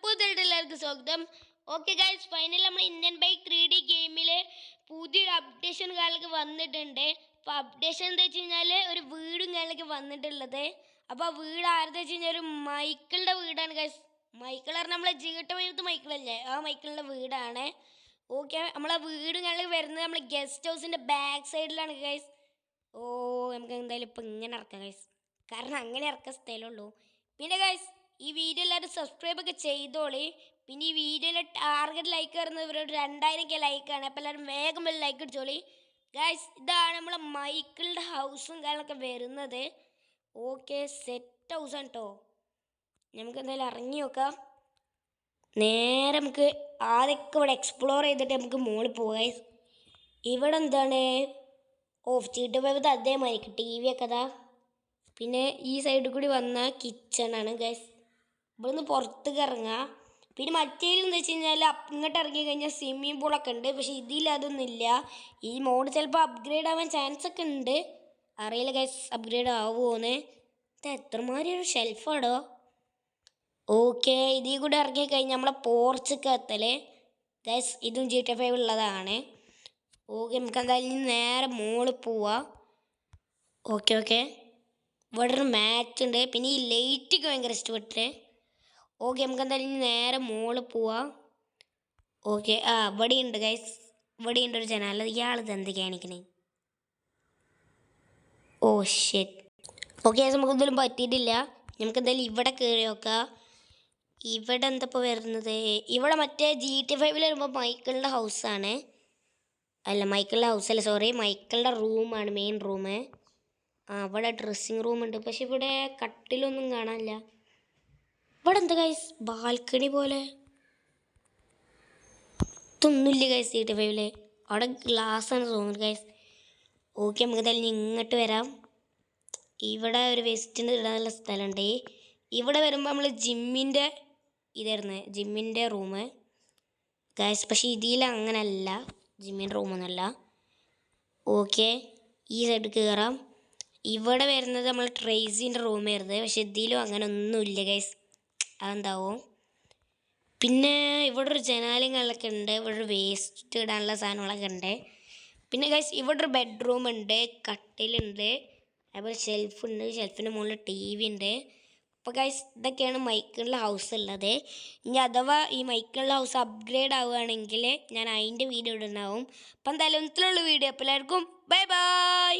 പുതിയ എല്ലാവർക്കും സ്വാഗതം. ഓക്കെ ഗൈസ്, ഫൈനൽ നമ്മൾ ഇന്ത്യൻ ബൈക്ക് 3D ഗെയിമിൽ പുതിയൊരു അപ്ഡേഷൻ കാര്യങ്ങളൊക്കെ വന്നിട്ടുണ്ട്. അപ്പോൾ അപ്ഡേഷൻ എന്താ വെച്ച് കഴിഞ്ഞാൽ ഒരു വീടും കാര്യങ്ങളൊക്കെ വന്നിട്ടുള്ളത്. അപ്പോൾ ആ വീട് ആരെന്ന് വെച്ച് കഴിഞ്ഞാൽ ഒരു മൈക്കിളിൻ്റെ വീടാണ് ഗൈസ്. മൈക്കിൾ പറഞ്ഞാൽ നമ്മളെ ജീട്ട മൈക്കിളല്ലേ, ആ മൈക്കിളിൻ്റെ വീടാണ്. ഓക്കെ, നമ്മളെ വീടും കാര്യങ്ങളൊക്കെ വരുന്നത് നമ്മൾ ഗസ്റ്റ് ഹൗസിൻ്റെ ബാക്ക് സൈഡിലാണ് ഗൈസ്. ഓ, നമുക്ക് എന്തായാലും ഇപ്പം ഇങ്ങനെ ഇറക്കാം ഗൈസ്, കാരണം അങ്ങനെ ഇറക്കാൻ സ്ഥലമുള്ളൂ. പിന്നെ ഗൈസ്, ഈ വീഡിയോ എല്ലാവരും സബ്സ്ക്രൈബ് ഒക്കെ ചെയ്തോളി. പിന്നെ ഈ വീഡിയോയിലെ ടാർഗറ്റ് ലൈക്ക് വരുന്നത് ഇവരൊരു 2000 ലൈക്കാണ്. അപ്പോൾ എല്ലാവരും വേഗം വല്ല ലൈക്ക് അടിച്ചോളി ഗൈസ്. ഇതാണ് നമ്മളെ മൈക്കിളുടെ ഹൗസും കാര്യങ്ങളൊക്കെ വരുന്നത്. ഓക്കെ, സെറ്റ് ഹൗസാണ് കേട്ടോ. നമുക്ക് എന്തായാലും ഇറങ്ങി നോക്കാം. നേരെ നമുക്ക് ആദ്യമൊക്കെ ഇവിടെ എക്സ്പ്ലോർ ചെയ്തിട്ട് നമുക്ക് മുകളിൽ പോകാം. ഇവിടെ എന്താണ്, ചീട്ട് പോയത് അതേമാതിരി TV ഒക്കെ അതാ. പിന്നെ ഈ സൈഡിൽ കൂടി വന്ന കിച്ചണാണ് ഗൈസ്. ഇവിടുന്ന് പുറത്തേക്ക് ഇറങ്ങാം. പിന്നെ മറ്റേതിൽ എന്താ വെച്ച് കഴിഞ്ഞാൽ ഇങ്ങോട്ട് ഇറങ്ങി കഴിഞ്ഞാൽ സ്വിമ്മിങ് പൂളൊക്കെ ഉണ്ട്. പക്ഷേ ഇതിൽ അതൊന്നും ഇല്ല. ഈ മോഡ് ചിലപ്പോൾ അപ്ഗ്രേഡ് ആവാൻ ചാൻസ് ഒക്കെ ഉണ്ട്. അറിയില്ല ഗൈസ് അപ്ഗ്രേഡ് ആവുമോന്ന്. ഇത് എത്രമാതിരി ഒരു ഷെൽഫാടോ. ഓക്കെ, ഇതിൽ കൂടെ ഇറങ്ങി കഴിഞ്ഞാൽ നമ്മളെ പോർച്ചൊക്കെ എത്തല് ഗൈസ്. ഇതും GTA 5 ഉള്ളതാണ്. ഓക്കെ, നമുക്ക് എന്തായാലും നേരെ മുകളിൽ പോവാം. ഓക്കെ, ഇവിടെ ഒരു മാറ്റ് ഉണ്ട്. പിന്നെ ഈ ലൈറ്റൊക്കെ ഭയങ്കര ഇഷ്ടപ്പെട്ടിട്ട്. ഓക്കെ, നമുക്ക് എന്തായാലും നേരെ മുകളിൽ പോവാം. ഓക്കെ, ഇവിടെ ഉണ്ട് ഗൈസ്, ഇവിടെ ഉണ്ട് ഒരു ജനാല. ഇയാളിത് എന്ത് കാണിക്കണേ. ഓ ഷെറ്റ്. ഓക്കെ ഗൈസ്, നമുക്ക് എന്തെങ്കിലും പറ്റിയിട്ടില്ല. നമുക്ക് എന്തായാലും ഇവിടെ കയറി നോക്കാം. ഇവിടെ എന്തപ്പോൾ വരുന്നത്, ഇവിടെ മറ്റേ GTA 5 വരുമ്പോൾ മൈക്കിളിൻ്റെ ഹൗസാണ്. അല്ല, മൈക്കിളിൻ്റെ ഹൗസല്ല, സോറി, മൈക്കിളിൻ്റെ റൂമാണ്, മെയിൻ റൂം. ഇവിടെ ഡ്രസ്സിങ് റൂമുണ്ട്. പക്ഷെ ഇവിടെ കട്ടിലൊന്നും കാണാനില്ല. ഇവിടെ എന്താ ഗൈസ്, ബാൽക്കണി പോലെ ഇതൊന്നുമില്ല ഗൈസ് GTA 5. അവിടെ ഗ്ലാസ്സാണ് തോന്നുന്നത് ഗൈസ്. ഓക്കെ, നമുക്ക് എന്തായാലും ഇങ്ങോട്ട് വരാം. ഇവിടെ ഒരു വെസ്റ്റിന് ഇടാനുള്ള സ്ഥലമുണ്ട്. ഇവിടെ വരുമ്പോൾ നമ്മൾ ജിമ്മിൻ്റെ ഇതായിരുന്നു, ജിമ്മിൻ്റെ റൂം ഗൈസ്. പക്ഷേ ഇതിൽ അങ്ങനല്ല, ജിമ്മിൻ്റെ റൂമൊന്നുമല്ല. ഓക്കെ, ഈ സൈഡ് കയറാം. ഇവിടെ വരുന്നത് നമ്മൾ ട്രേസിൻ്റെ റൂം വരുന്നത്. പക്ഷെ ഇതിലും അങ്ങനെ ഒന്നുമില്ല ഗൈസ്, അതെന്താവും. പിന്നെ ഇവിടെ ഒരു ജനാലയും കാര്യങ്ങളൊക്കെ ഉണ്ട്. ഇവിടെ ഒരു വേസ്റ്റ് ഇടാനുള്ള സാധനങ്ങളൊക്കെ ഉണ്ട്. പിന്നെ ഗൈസ് ഇവിടെ ഒരു ബെഡ്റൂം ഉണ്ട്, കട്ടിലുണ്ട്, അതുപോലെ ഷെൽഫുണ്ട്. ഷെൽഫിൻ്റെ മുകളിൽ TV ഉണ്ട്. അപ്പോൾ ഗൈസ്, ഇതൊക്കെയാണ് മൈക്കിളിൻ്റെ ഹൗസ് ഉള്ളത്. ഇനി അഥവാ ഈ മൈക്കിളിൻ്റെ ഹൗസ് അപ്ഗ്രേഡ് ആവുകയാണെങ്കിൽ ഞാൻ അതിൻ്റെ വീഡിയോ ഇടുന്നുണ്ടാവും. അപ്പം എന്തായാലും ഇത്രയുള്ള വീഡിയോ. അപ്പോൾ എല്ലാവർക്കും ബൈ ബൈ.